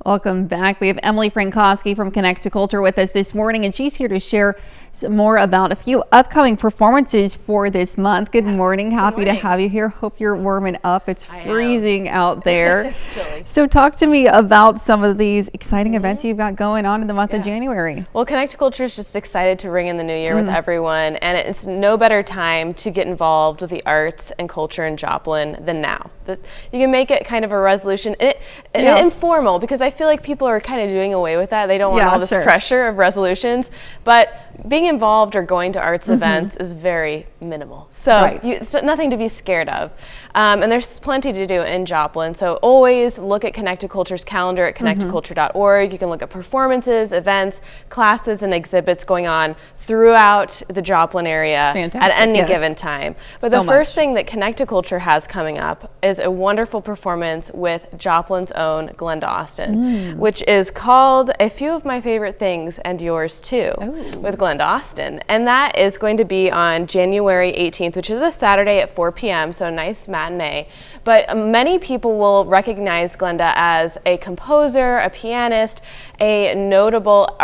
Welcome back. We have Emily Frankoski from Connect to Culture with us this morning, and she's here to share some more about a few upcoming performances for this month. Good morning. Happy to have you here. Hope you're warming up. It's freezing out there. It's chilly. So talk to me about some of these exciting events you've got going on in the month of January. Well, Connect to Culture is just excited to ring in the new year with everyone, and it's no better time to get involved with the arts and culture in Joplin than now. You can make it kind of a resolution, and informal, because I feel like people are kind of doing away with that. They don't want all this pressure of resolutions, but being involved or going to arts events is very minimal. So it's nothing to be scared of. And there's plenty to do in Joplin. So always look at Connect to Culture's calendar at connecttoculture.org. You can look at performances, events, classes, and exhibits going on throughout the Joplin area at any given time. But the first thing that Connect to Culture has coming up is a wonderful performance with Joplin's own Glenda Austin, which is called A Few of My Favorite Things and Yours Too, with Glenda Austin. And that is going to be on January 18th, which is a Saturday at 4 p.m., so a nice matinee. But many people will recognize Glenda as a composer, a pianist, a notable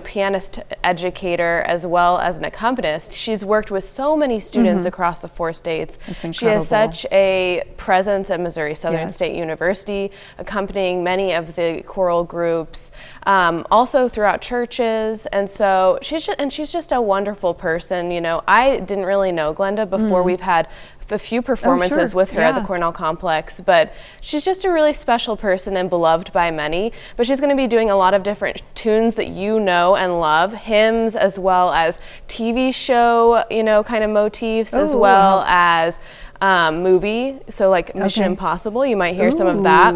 pianist educator, as well as an accompanist. She's worked with so many students across the 4 states. She has such a presence at Missouri Southern State University, accompanying many of the choral groups, also throughout churches. And so she's just a wonderful person. You know, I didn't really know Glenda before. We've had a few performances with her at the Cornell Complex, but she's just a really special person and beloved by many. But she's going to be doing a lot of different tunes that you know and love, hymns, as well as TV show, kind of motifs, as well as movie, so like Mission Impossible, you might hear some of that.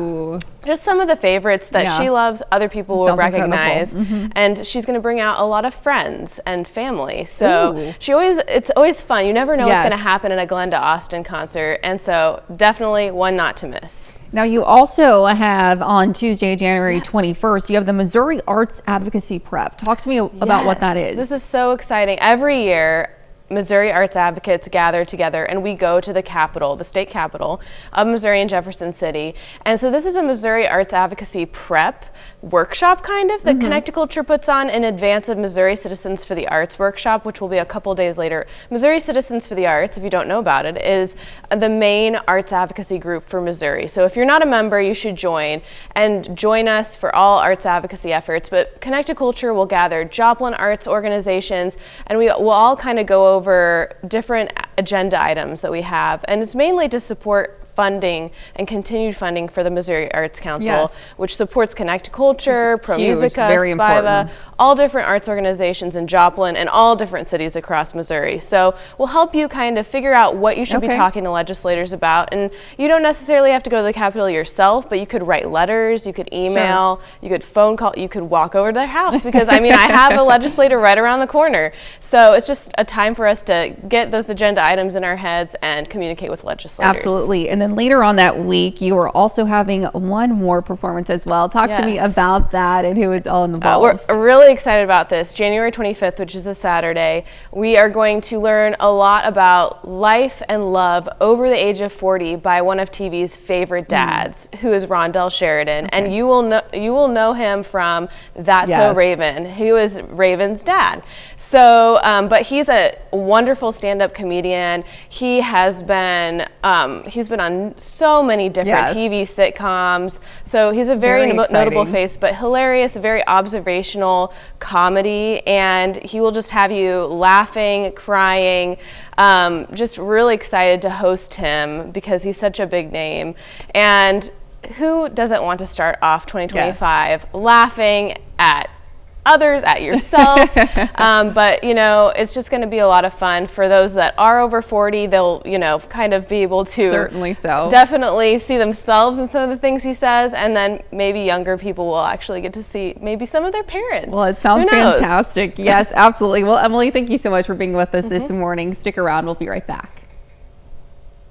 Just some of the favorites that she loves, other people will recognize. And she's going to bring out a lot of friends and family. So it's always fun. You never know what's going to happen in a Glenda Austin concert. And so definitely one not to miss. Now you also have on Tuesday, January 21st, you have the Missouri Arts Advocacy Prep. Talk to me about what that is. This is so exciting. Every year, Missouri arts advocates gather together and we go to the capital, the state capital of Missouri in Jefferson City. And so this is a Missouri Arts Advocacy Prep workshop kind of that Connect to Culture puts on in advance of Missouri Citizens for the Arts workshop, which will be a couple days later. Missouri Citizens for the Arts, if you don't know about it, is the main arts advocacy group for Missouri. So if you're not a member, you should join us for all arts advocacy efforts. But Connect to Culture will gather Joplin arts organizations, and we will all kind of go over different agenda items that we have. And it's mainly to support funding and continued funding for the Missouri Arts Council, which supports Connect to Culture, Pro Musica, Spiva, all different arts organizations in Joplin and all different cities across Missouri. So we'll help you kind of figure out what you should be talking to legislators about. And you don't necessarily have to go to the Capitol yourself, but you could write letters, you could email, you could phone call, you could walk over to their house, because I mean, I have a legislator right around the corner. So it's just a time for us to get those agenda items in our heads and communicate with legislators. Absolutely. And then later on that week, you are also having one more performance as well. Talk to me about that and who is all involved. We're really excited about this. January 25th, which is a Saturday, we are going to learn a lot about life and love over the age of 40 by one of TV's favorite dads, who is Rondell Sheridan. And you will know him from That's So Raven, who is Raven's dad. So, but he's a wonderful stand-up comedian. He has been on so many different TV sitcoms. So he's a very notable face, but hilarious, very observational comedy, and he will just have you laughing, crying, just really excited to host him because he's such a big name. And who doesn't want to start off 2025 laughing at others, at yourself? But it's just going to be a lot of fun for those that are over 40. They'll kind of be able to definitely see themselves in some of the things he says, and then maybe younger people will actually get to see maybe some of their parents. Well, it sounds fantastic. Yes, absolutely. Well, Emily, thank you so much for being with us this morning. Stick around, we'll be right back.